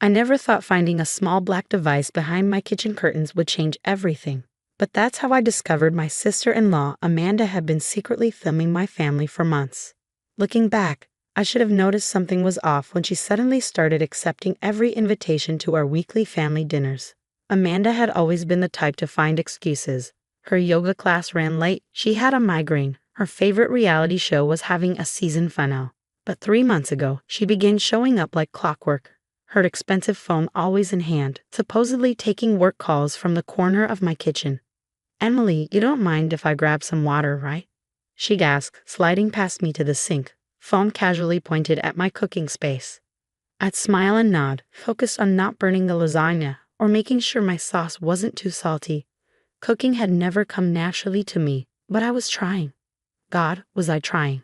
I never thought finding a small black device behind my kitchen curtains would change everything. But that's how I discovered my sister-in-law, Amanda, had been secretly filming my family for months. Looking back, I should have noticed something was off when she suddenly started accepting every invitation to our weekly family dinners. Amanda had always been the type to find excuses. Her yoga class ran late, she had a migraine, her favorite reality show was having a season finale. But 3 months ago, she began showing up like clockwork, her expensive phone always in hand, supposedly taking work calls from the corner of my kitchen. "Emily, you don't mind if I grab some water, right?" she asked, sliding past me to the sink, phone casually pointed at my cooking space. I'd smile and nod, focused on not burning the lasagna or making sure my sauce wasn't too salty. Cooking had never come naturally to me, but I was trying. God, was I trying.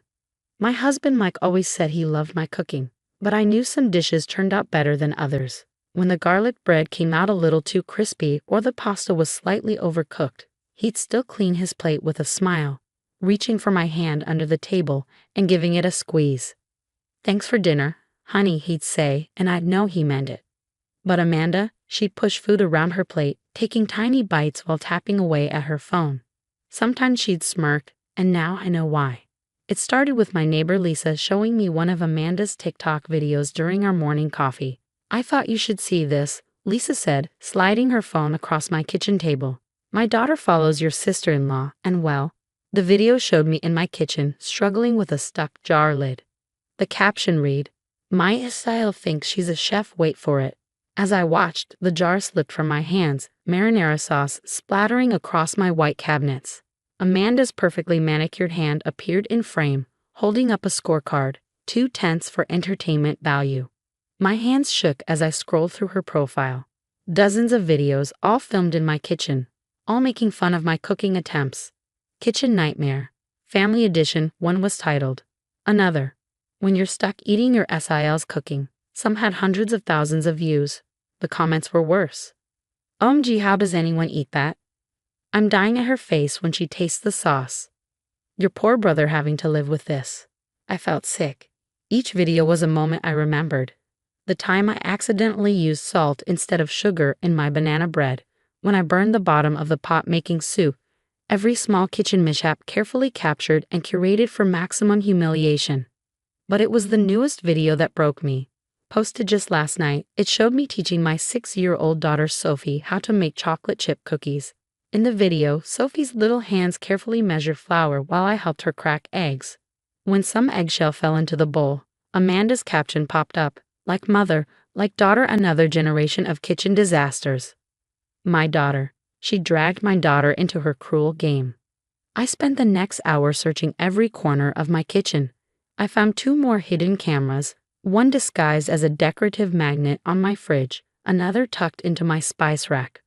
My husband Mike always said he loved my cooking, but I knew some dishes turned out better than others. When the garlic bread came out a little too crispy or the pasta was slightly overcooked, he'd still clean his plate with a smile, reaching for my hand under the table and giving it a squeeze. "Thanks for dinner, honey," he'd say, and I'd know he meant it. But Amanda, she'd push food around her plate, taking tiny bites while tapping away at her phone. Sometimes she'd smirk, and now I know why. It started with my neighbor Lisa showing me one of Amanda's TikTok videos during our morning coffee. "I thought you should see this," Lisa said, sliding her phone across my kitchen table. "My daughter follows your sister-in-law, and well," the video showed me in my kitchen, struggling with a stuck jar lid. The caption read, "My SIL thinks she's a chef, wait for it." As I watched, the jar slipped from my hands, marinara sauce splattering across my white cabinets. Amanda's perfectly manicured hand appeared in frame, holding up a scorecard, 2/10 for entertainment value. My hands shook as I scrolled through her profile. Dozens of videos, all filmed in my kitchen, all making fun of my cooking attempts. Kitchen Nightmare. Family Edition, one was titled. Another. When you're stuck eating your SIL's cooking. Some had hundreds of thousands of views. The comments were worse. "OMG, how does anyone eat that? I'm dying at her face when she tastes the sauce. Your poor brother having to live with this." I felt sick. Each video was a moment I remembered. The time I accidentally used salt instead of sugar in my banana bread, when I burned the bottom of the pot making soup, every small kitchen mishap carefully captured and curated for maximum humiliation. But it was the newest video that broke me. Posted just last night, it showed me teaching my 6-year-old daughter Sophie how to make chocolate chip cookies. In the video, Sophie's little hands carefully measure flour while I helped her crack eggs. When some eggshell fell into the bowl, Amanda's caption popped up, "Like mother, like daughter, another generation of kitchen disasters." My daughter. She dragged my daughter into her cruel game. I spent the next hour searching every corner of my kitchen. I found 2 more hidden cameras, one disguised as a decorative magnet on my fridge, another tucked into my spice rack.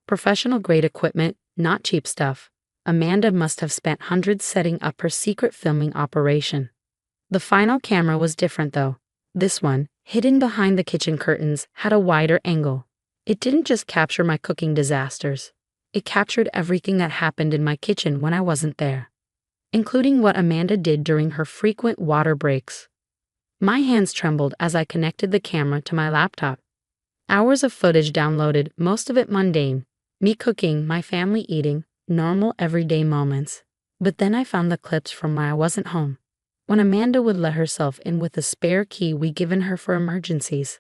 Professional-grade equipment, not cheap stuff. Amanda must have spent hundreds setting up her secret filming operation. The final camera was different though. This one, hidden behind the kitchen curtains, had a wider angle. It didn't just capture my cooking disasters. It captured everything that happened in my kitchen when I wasn't there, including what Amanda did during her frequent water breaks. My hands trembled as I connected the camera to my laptop. Hours of footage downloaded, most of it mundane. Me cooking, my family eating, normal everyday moments. But then I found the clips from when I wasn't home, when Amanda would let herself in with the spare key we'd given her for emergencies.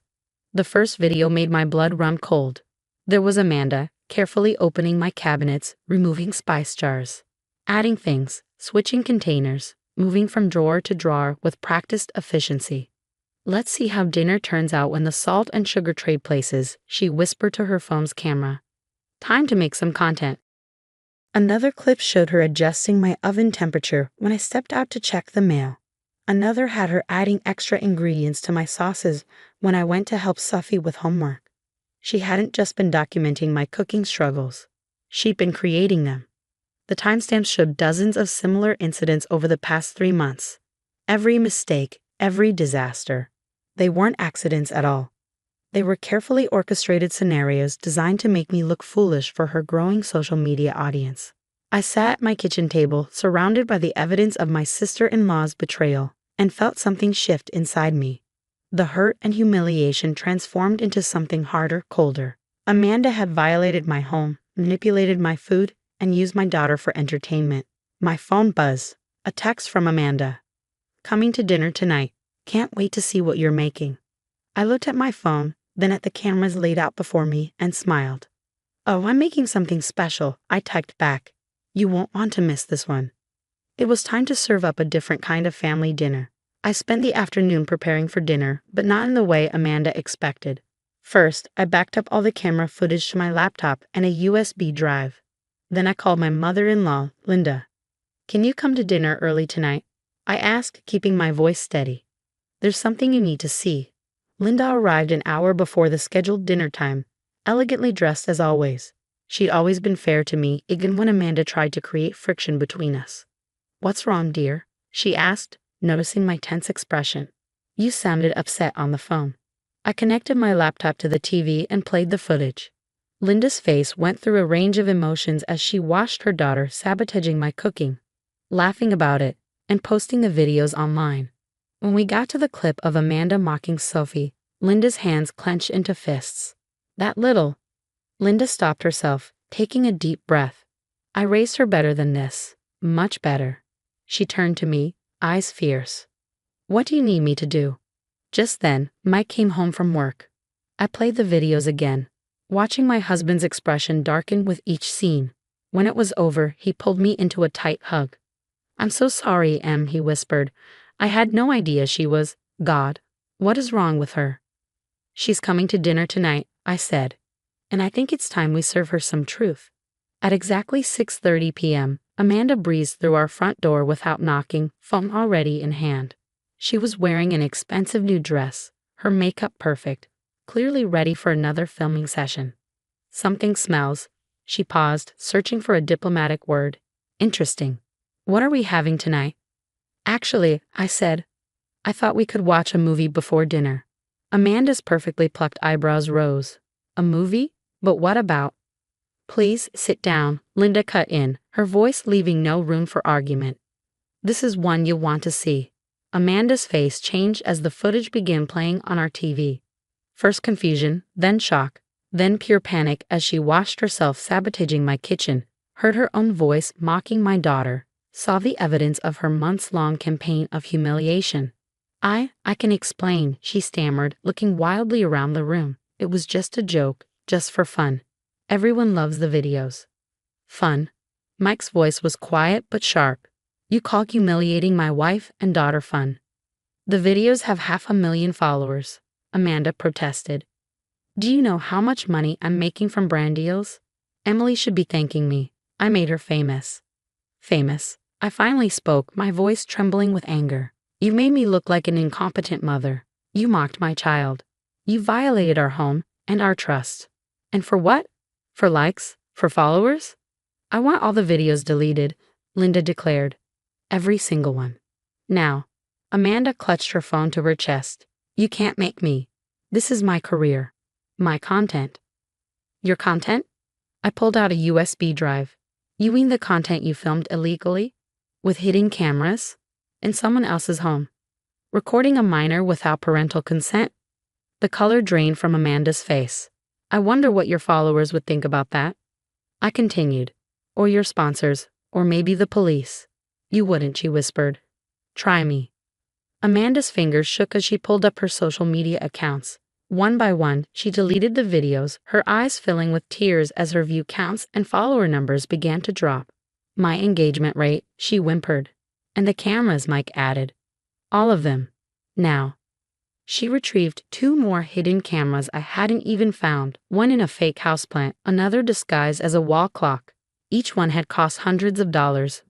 The first video made my blood run cold. There was Amanda, carefully opening my cabinets, removing spice jars, adding things, switching containers, moving from drawer to drawer with practiced efficiency. "Let's see how dinner turns out when the salt and sugar tray places," she whispered to her phone's camera. "Time to make some content." Another clip showed her adjusting my oven temperature when I stepped out to check the mail. Another had her adding extra ingredients to my sauces when I went to help Sophie with homework. She hadn't just been documenting my cooking struggles. She'd been creating them. The timestamps showed dozens of similar incidents over the past 3 months. Every mistake, every disaster. They weren't accidents at all. They were carefully orchestrated scenarios designed to make me look foolish for her growing social media audience. I sat at my kitchen table, surrounded by the evidence of my sister-in-law's betrayal, and felt something shift inside me. The hurt and humiliation transformed into something harder, colder. Amanda had violated my home, manipulated my food, and used my daughter for entertainment. My phone buzzed. A text from Amanda. Coming to dinner tonight. Can't wait to see what you're making. I looked at my phone, then at the cameras laid out before me, and smiled. Oh, I'm making something special, I typed back. You won't want to miss this one. It was time to serve up a different kind of family dinner. I spent the afternoon preparing for dinner, but not in the way Amanda expected. First, I backed up all the camera footage to my laptop and a USB drive. Then I called my mother-in-law, Linda. Can you come to dinner early tonight? I asked, keeping my voice steady. There's something you need to see. Linda arrived an hour before the scheduled dinner time, elegantly dressed as always. She'd always been fair to me, even when Amanda tried to create friction between us. What's wrong, dear? She asked, noticing my tense expression. You sounded upset on the phone. I connected my laptop to the TV and played the footage. Linda's face went through a range of emotions as she watched her daughter sabotaging my cooking, laughing about it, and posting the videos online. When we got to the clip of Amanda mocking Sophie, Linda's hands clenched into fists. That little. Linda stopped herself, taking a deep breath. I raised her better than this. Much better. She turned to me, eyes fierce. What do you need me to do? Just then, Mike came home from work. I played the videos again, watching my husband's expression darken with each scene. When it was over, he pulled me into a tight hug. I'm so sorry, Em, he whispered. I had no idea she was, God. What is wrong with her? She's coming to dinner tonight, I said. And I think it's time we serve her some truth. At exactly 6:30 p.m., Amanda breezed through our front door without knocking, phone already in hand. She was wearing an expensive new dress, her makeup perfect, clearly ready for another filming session. Something smells. She paused, searching for a diplomatic word. Interesting. What are we having tonight? Actually, I said, I thought we could watch a movie before dinner. Amanda's perfectly plucked eyebrows rose. A movie? But what about? Please sit down, Linda cut in, her voice leaving no room for argument. This is one you'll want to see. Amanda's face changed as the footage began playing on our TV. First confusion, then shock, then pure panic as she watched herself sabotaging my kitchen, heard her own voice mocking my daughter, saw the evidence of her months-long campaign of humiliation. I can explain, she stammered, looking wildly around the room. It was just a joke, just for fun. Everyone loves the videos. Fun. Mike's voice was quiet but sharp. You call humiliating my wife and daughter fun. The videos have 500,000 followers, Amanda protested. Do you know how much money I'm making from brand deals? Emily should be thanking me. I made her famous. Famous. I finally spoke, my voice trembling with anger. You made me look like an incompetent mother. You mocked my child. You violated our home and our trust. And for what? For likes? For followers? I want all the videos deleted, Linda declared. Every single one. Now. Amanda clutched her phone to her chest. You can't make me. This is my career. My content. Your content? I pulled out a USB drive. You mean the content you filmed illegally? With hidden cameras? In someone else's home? Recording a minor without parental consent? The color drained from Amanda's face. I wonder what your followers would think about that. I continued. Or your sponsors, or maybe the police. You wouldn't, she whispered. Try me. Amanda's fingers shook as she pulled up her social media accounts. One by one, she deleted the videos, her eyes filling with tears as her view counts and follower numbers began to drop. My engagement rate, she whimpered. And the cameras, Mike added. All of them. Now. She retrieved 2 more hidden cameras I hadn't even found, one in a fake houseplant, another disguised as a wall clock. Each one had cost hundreds of dollars.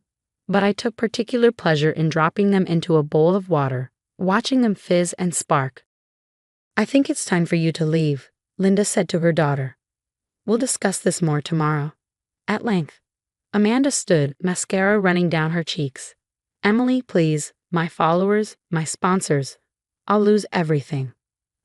But I took particular pleasure in dropping them into a bowl of water, watching them fizz and spark. I think it's time for you to leave, Linda said to her daughter. We'll discuss this more tomorrow. At length. Amanda stood, mascara running down her cheeks. Emily, please, my followers, my sponsors. I'll lose everything.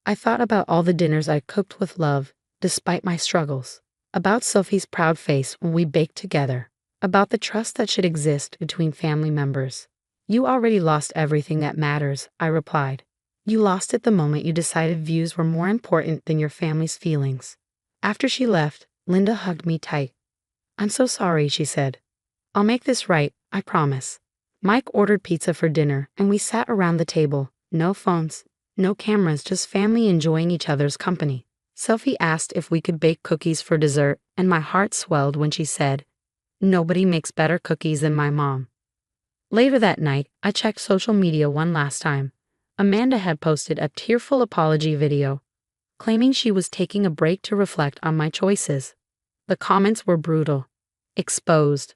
I thought about all the dinners I cooked with love, despite my struggles. About Sophie's proud face when we baked together. About the trust that should exist between family members. You already lost everything that matters, I replied. You lost it the moment you decided views were more important than your family's feelings. After she left, Linda hugged me tight. I'm so sorry, she said. I'll make this right, I promise. Mike ordered pizza for dinner, and we sat around the table. No phones, no cameras, just family enjoying each other's company. Sophie asked if we could bake cookies for dessert, and my heart swelled when she said, "Nobody makes better cookies than my mom." Later that night, I checked social media one last time. Amanda had posted a tearful apology video, claiming she was taking a break to reflect on my choices. The comments were brutal. Exposed.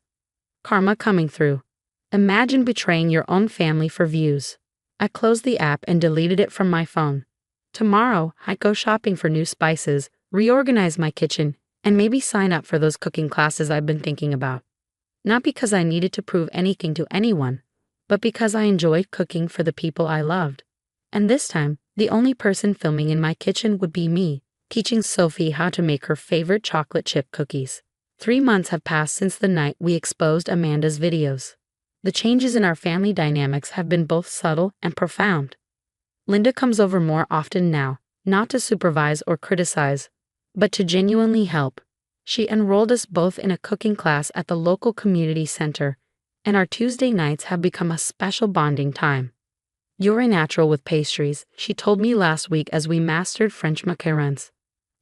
Karma coming through. Imagine betraying your own family for views. I closed the app and deleted it from my phone. Tomorrow, I'd go shopping for new spices, reorganize my kitchen, and maybe sign up for those cooking classes I've been thinking about. Not because I needed to prove anything to anyone, but because I enjoyed cooking for the people I loved. And this time, the only person filming in my kitchen would be me, teaching Sophie how to make her favorite chocolate chip cookies. 3 months have passed since the night we exposed Amanda's videos. The changes in our family dynamics have been both subtle and profound. Linda comes over more often now, not to supervise or criticize, but to genuinely help. She enrolled us both in a cooking class at the local community center, and our Tuesday nights have become a special bonding time. You're a natural with pastries, she told me last week as we mastered French macarons.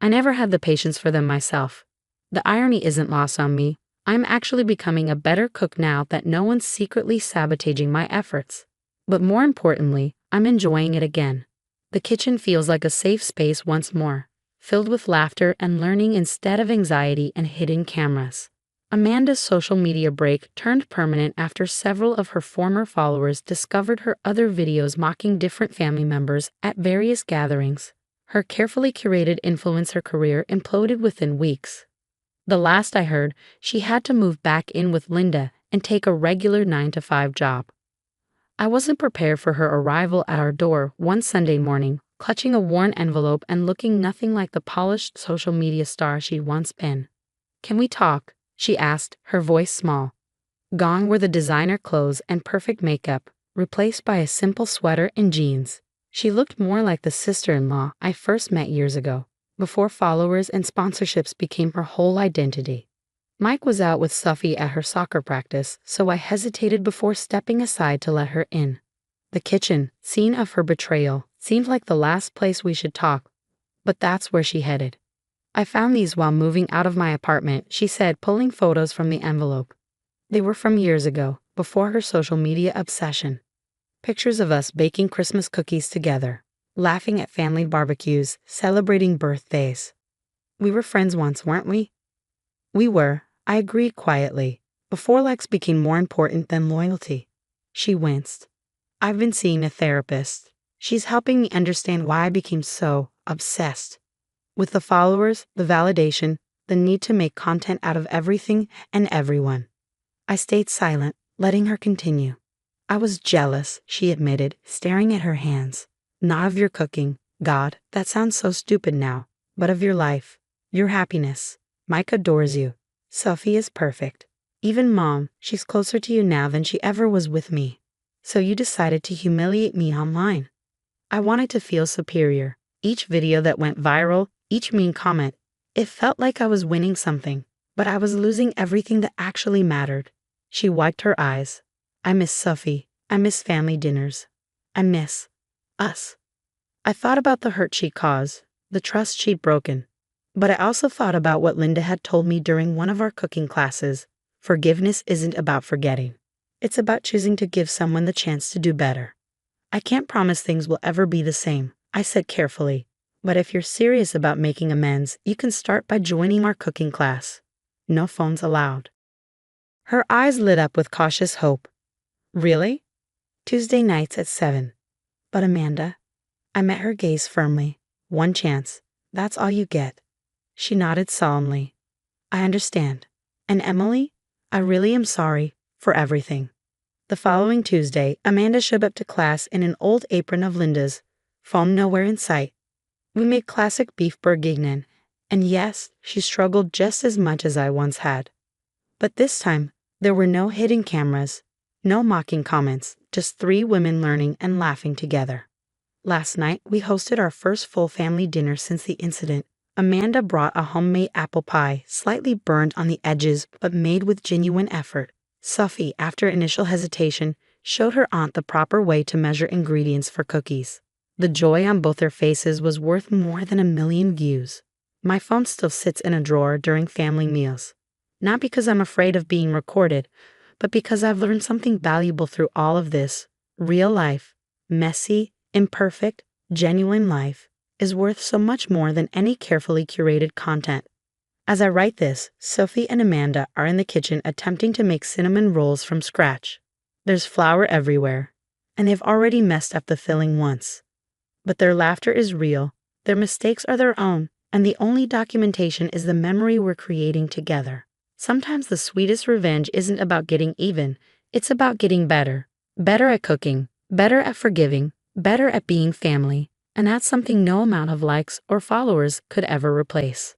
I never had the patience for them myself. The irony isn't lost on me. I'm actually becoming a better cook now that no one's secretly sabotaging my efforts. But more importantly, I'm enjoying it again. The kitchen feels like a safe space once more, filled with laughter and learning instead of anxiety and hidden cameras. Amanda's social media break turned permanent after several of her former followers discovered her other videos mocking different family members at various gatherings. Her carefully curated influencer career imploded within weeks. The last I heard, she had to move back in with Linda and take a regular 9-to-5 job. I wasn't prepared for her arrival at our door one Sunday morning, clutching a worn envelope and looking nothing like the polished social media star she'd once been. "Can we talk?" she asked, her voice small. Gone were the designer clothes and perfect makeup, replaced by a simple sweater and jeans. She looked more like the sister-in-law I first met years ago, before followers and sponsorships became her whole identity. Mike was out with Sophie at her soccer practice, so I hesitated before stepping aside to let her in. The kitchen, scene of her betrayal, seemed like the last place we should talk, but that's where she headed. "I found these while moving out of my apartment," she said, pulling photos from the envelope. They were from years ago, before her social media obsession. Pictures of us baking Christmas cookies together, laughing at family barbecues, celebrating birthdays. We were friends once, weren't we? We were, I agreed quietly, before likes became more important than loyalty. She winced. "I've been seeing a therapist. She's helping me understand why I became so obsessed with the followers, the validation, the need to make content out of everything and everyone." I stayed silent, letting her continue. "I was jealous," she admitted, staring at her hands. "Not of your cooking, God, that sounds so stupid now, but of your life, your happiness. Mike adores you. Sophie is perfect. Even Mom, she's closer to you now than she ever was with me. So you decided to humiliate me online." I wanted to feel superior. Each video that went viral, each mean comment, it felt like I was winning something, but I was losing everything that actually mattered. She wiped her eyes. "I miss Sophie. I miss family dinners. I miss us." I thought about the hurt she'd caused, the trust she'd broken. But I also thought about what Linda had told me during one of our cooking classes. Forgiveness isn't about forgetting. It's about choosing to give someone the chance to do better. "I can't promise things will ever be the same," I said carefully. "But if you're serious about making amends, you can start by joining our cooking class. No phones allowed." Her eyes lit up with cautious hope. "Really?" "Tuesday nights at 7. "But Amanda," I met her gaze firmly. "One chance. That's all you get." She nodded solemnly. "I understand. And Emily, I really am sorry for everything." The following Tuesday, Amanda showed up to class in an old apron of Linda's, phone nowhere in sight. We made classic beef bourguignon, and yes, she struggled just as much as I once had. But this time, there were no hidden cameras, no mocking comments, just 3 women learning and laughing together. Last night, we hosted our first full family dinner since the incident. Amanda brought a homemade apple pie, slightly burned on the edges but made with genuine effort. Sophie, after initial hesitation, showed her aunt the proper way to measure ingredients for cookies. The joy on both their faces was worth more than 1 million views. My phone still sits in a drawer during family meals. Not because I'm afraid of being recorded, but because I've learned something valuable through all of this. Real life, messy, imperfect, genuine life, is worth so much more than any carefully curated content. As I write this, Sophie and Amanda are in the kitchen attempting to make cinnamon rolls from scratch. There's flour everywhere, and they've already messed up the filling once. But their laughter is real, their mistakes are their own, and the only documentation is the memory we're creating together. Sometimes the sweetest revenge isn't about getting even, it's about getting better. Better at cooking, better at forgiving, better at being family, and that's something no amount of likes or followers could ever replace.